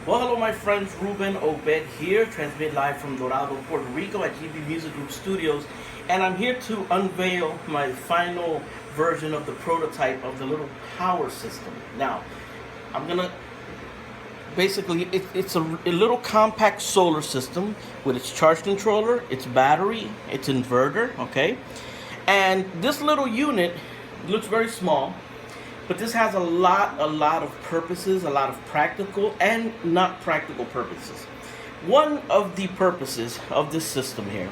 Well, hello, my friends. Ruben Obed here, transmit live from Dorado, Puerto Rico at GB Music Group Studios, and I'm here to unveil my final version of the prototype of the little power system. Now, I'm gonna basically it's a little compact solar system with its charge controller, its battery, its inverter. Okay, and this little unit looks very small. But this has a lot of purposes, a lot of practical and not practical purposes. One of the purposes of this system here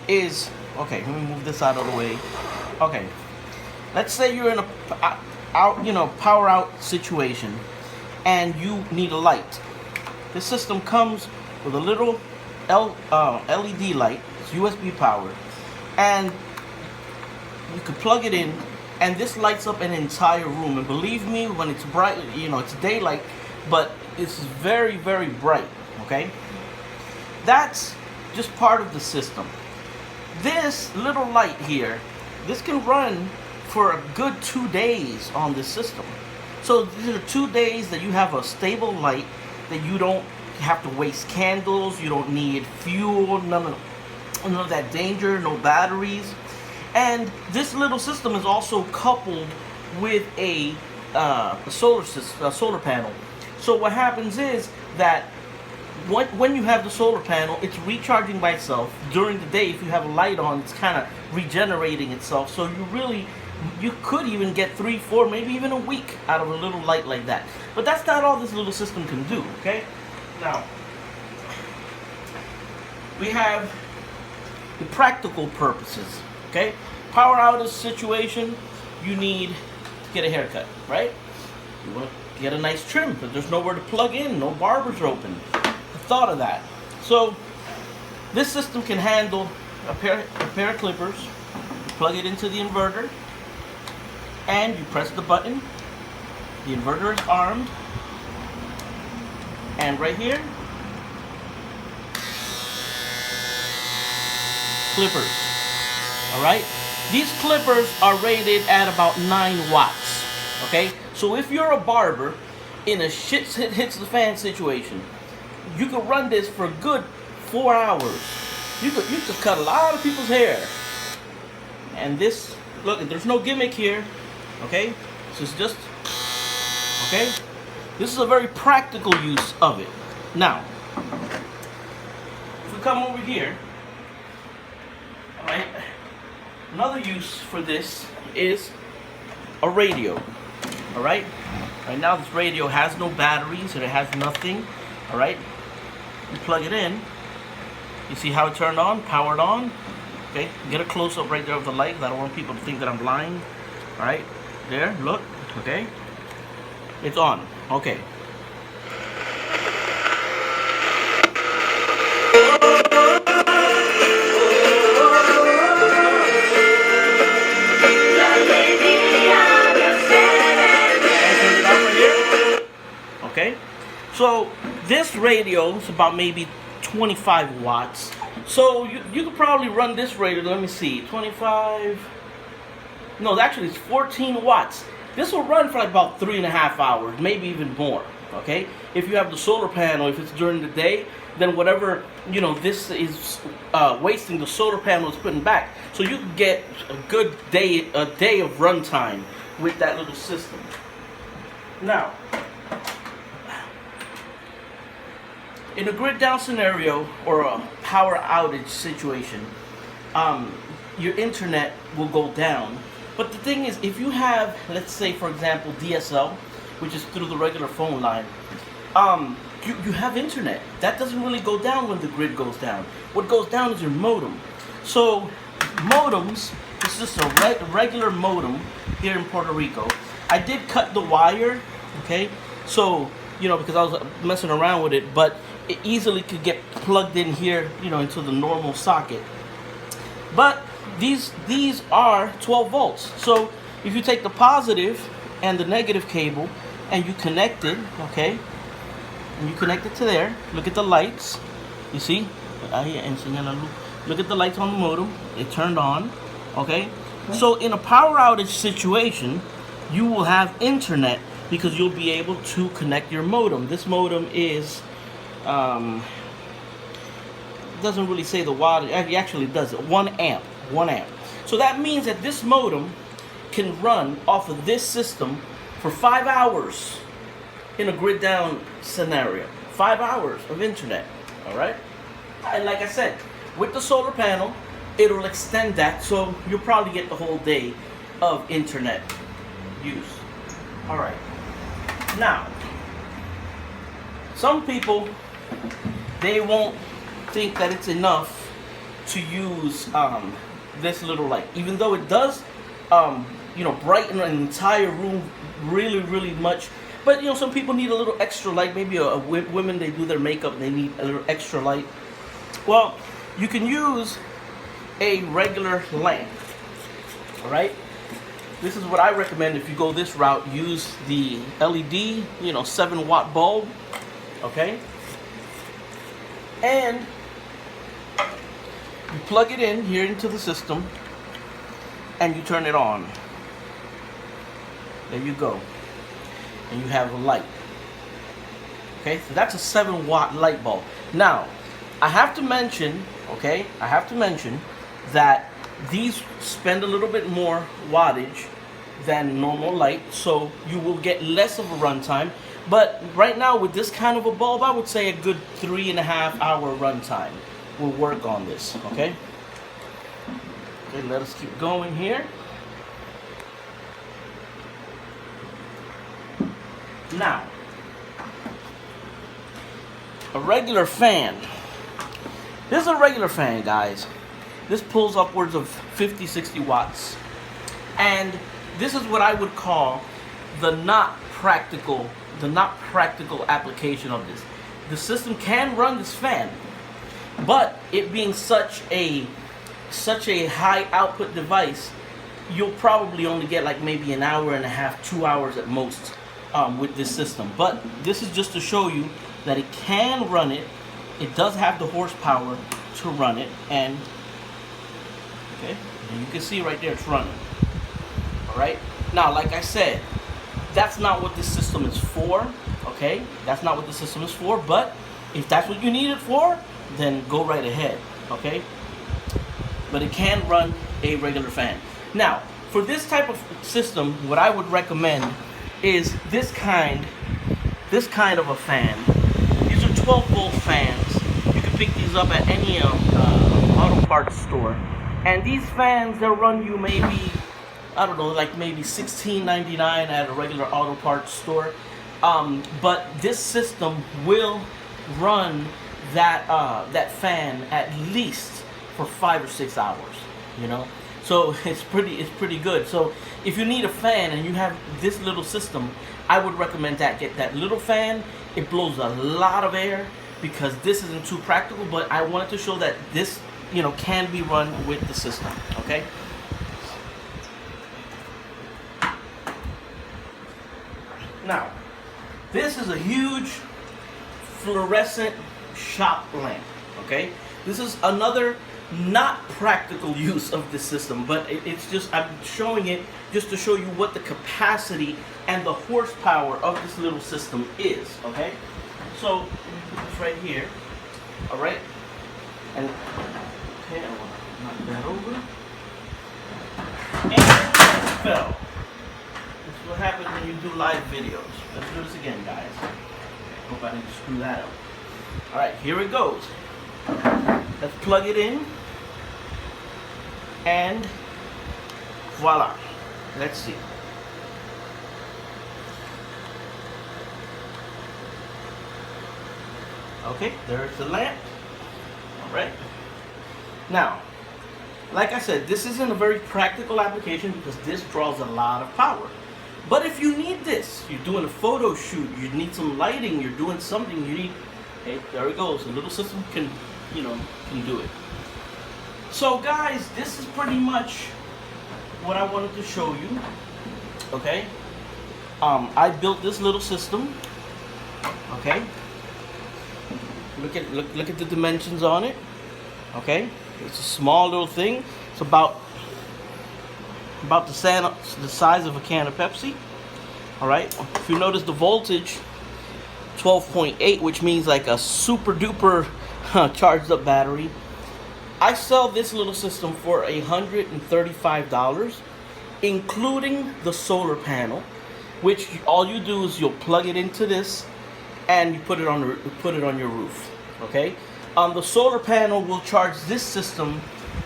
is, okay, let me move this out of the way. Okay, let's say you're in a power out situation and you need a light. This system comes with a little LED light, it's USB powered, and you can plug it in, and this lights up an entire room. And believe me, when it's bright, it's daylight, but it's very, very bright, okay? That's just part of the system. This little light here, this can run for a good 2 days on this system. So these are 2 days that you have a stable light, that you don't have to waste candles, you don't need fuel, none of that danger, no batteries. And this little system is also coupled with a solar panel. So what happens is that when you have the solar panel, it's recharging by itself. During the day, if you have a light on, it's kind of regenerating itself. So you could even get 3, 4, maybe even a week out of a little light like that. But that's not all this little system can do, okay? Now, we have the practical purposes. Okay, power outage situation, you need to get a haircut, right? You want to get a nice trim, but there's nowhere to plug in, no barbers are open. I thought of that. So this system can handle a pair of clippers. You plug it into the inverter, and you press the button. The inverter is armed, and right here, clippers. Alright, these clippers are rated at about 9 watts. Okay, so if you're a barber in a shit hits the fan situation, you could run this for a good 4 hours. You could cut a lot of people's hair. And this, look, there's no gimmick here. Okay, this is just, okay, this is a very practical use of it. Now, if we come over here, alright, another use for this is a radio. Alright? Right now this radio has no batteries and it has nothing. Alright? You plug it in. You see how it turned on? Powered on. Okay? Get a close up right there of the light. I don't want people to think that I'm blind. Alright? There, look. Okay? It's on. Okay. Okay, so this radio is about maybe 25 watts. So you could probably run this radio, let me see, 25, no, actually it's 14 watts. This will run for like about 3.5 hours, maybe even more, okay? If you have the solar panel, if it's during the day, then whatever, this is wasting, the solar panel is putting back. So you can get a good day of runtime with that little system. Now, in a grid down scenario or a power outage situation, your internet will go down. But the thing is, if you have, let's say for example, DSL, which is through the regular phone line, you have internet. That doesn't really go down when the grid goes down. What goes down is your modem. So modems, this is just a regular modem here in Puerto Rico. I did cut the wire, okay? So, because I was messing around with it, but it easily could get plugged in here, into the normal socket. But these are 12 volts. So if you take the positive and the negative cable and you connect it, okay, and you connect it to there, look at the lights. You see? Look at the lights on the modem. It turned on, okay? So in a power outage situation, you will have internet because you'll be able to connect your modem. This modem is doesn't really say the wattage. Actually it does it. 1 amp. 1 amp. So that means that this modem can run off of this system for 5 hours in a grid down scenario. 5 hours of internet. Alright? And like I said, with the solar panel, it'll extend that, so you'll probably get the whole day of internet use. Alright. Now, some people, they won't think that it's enough to use this little light, even though it does brighten an entire room really much. But some people need a little extra light. Maybe women, they do their makeup and they need a little extra light. Well, you can use a regular lamp. Alright, this is what I recommend. If you go this route, use the LED 7-watt bulb. Okay, and you plug it in here into the system and you turn it on. There you go, and you have a light. Okay, so that's a 7-watt light bulb. Now I have to mention, that these spend a little bit more wattage than normal light, so you will get less of a runtime. But right now, with this kind of a bulb, I would say a good 3.5 hour runtime will work on this. Okay, let us keep going here. Now, a regular fan. This is a regular fan, guys. This pulls upwards of 50-60 watts. And this is what I would call the not practical application of this. The system can run this fan, but it being such a high output device, you'll probably only get like maybe an hour and a half, 2 hours at most with this system. But this is just to show you that it can run it. It does have the horsepower to run it, and and you can see right there it's running. Alright, now like I said, that's not what this system is for. Okay, that's not what the system is for, but if that's what you need it for, then go right ahead. Okay, but it can run a regular fan. Now, for this type of system, what I would recommend is this kind of a fan. These are 12-volt fans. You can pick these up at any auto parts store. And these fans, they'll run you maybe, I don't know, like maybe $16.99 at a regular auto parts store. But this system will run that fan at least for 5 or 6 hours. So it's pretty good. So if you need a fan and you have this little system, I would recommend that. Get that little fan. It blows a lot of air because this isn't too practical, but I wanted to show that this can be run with the system. Okay. Now, this is a huge fluorescent shop lamp. Okay, this is another not practical use of this system, but it's just, I'm showing it just to show you what the capacity and the horsepower of this little system is. Okay, so put this right here. All right, and okay, I want to knock that over, and it fell. This is what happens when you do live videos. Let's do this again, guys. Hope I didn't screw that up. All right, here it goes. Let's plug it in, and voila. Let's see. Okay, there's the lamp. All right. Now, like I said, this isn't a very practical application because this draws a lot of power. But if you need this, you're doing a photo shoot, you need some lighting, you're doing something, you need, okay, there it goes. The little system can do it. So guys, this is pretty much what I wanted to show you. Okay, I built this little system. Okay, look at the dimensions on it. Okay, it's a small little thing. It's about the size of a can of Pepsi. All right. If you notice the voltage, 12.8, which means like a super duper charged up battery. I sell this little system for $135, including the solar panel, which all you do is you'll plug it into this, and you put it on your roof. Okay. The solar panel will charge this system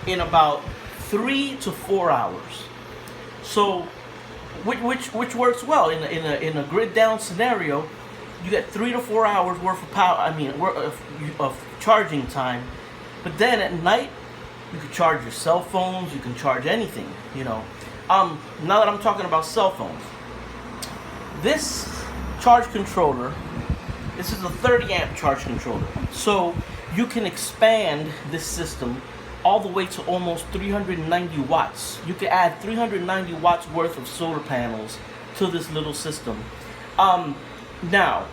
in about 3 to 4 hours. So, which works well in a grid down scenario. You get 3 to 4 hours worth of power. Of charging time. But then at night, you can charge your cell phones. You can charge anything. You know. Now that I'm talking about cell phones, this charge controller. This is a 30 amp charge controller. So you can expand this system all the way to almost 390 watts. You can add 390 watts worth of solar panels to this little system. Now,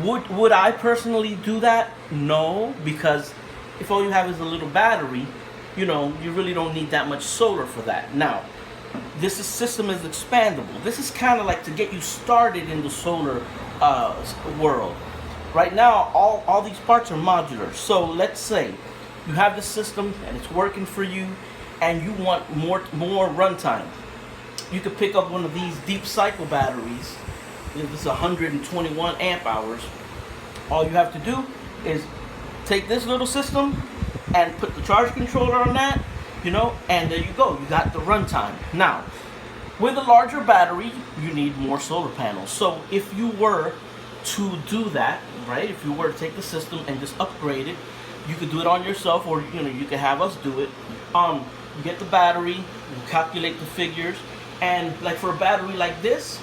would I personally do that? No, because if all you have is a little battery, you know, you really don't need that much solar for that. Now, this system is expandable. This is kind of like to get you started in the solar world. Right now, all these parts are modular. So let's say you have the system and it's working for you, and you want more runtime. You could pick up one of these deep cycle batteries. This is 121 amp hours. All you have to do is take this little system and put the charge controller on that, you know, and there you go. You got the runtime. Now, with a larger battery, you need more solar panels. So if you were to do that, right, if you were to take the system and just upgrade it, you could do it on yourself, or you know, you could have us do it. You get the battery, you calculate the figures, and like for a battery like this,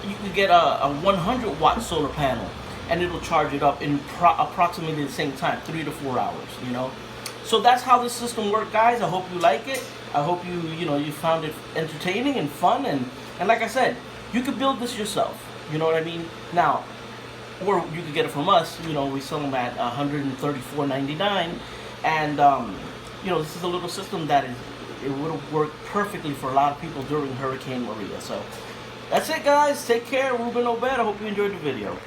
you can get a 100 watt solar panel, and it'll charge it up in approximately the same time, 3 to 4 hours, you know. So that's how this system works, guys. I hope you like it. I hope you found it entertaining and fun, and like I said, you could build this yourself, you know what I mean. Now, or you could get it from us, you know, we sell them at $134.99, and you know, this is a little system that it would have worked perfectly for a lot of people during Hurricane Maria. So that's it, guys. Take care. Ruben Obed. I hope you enjoyed the video.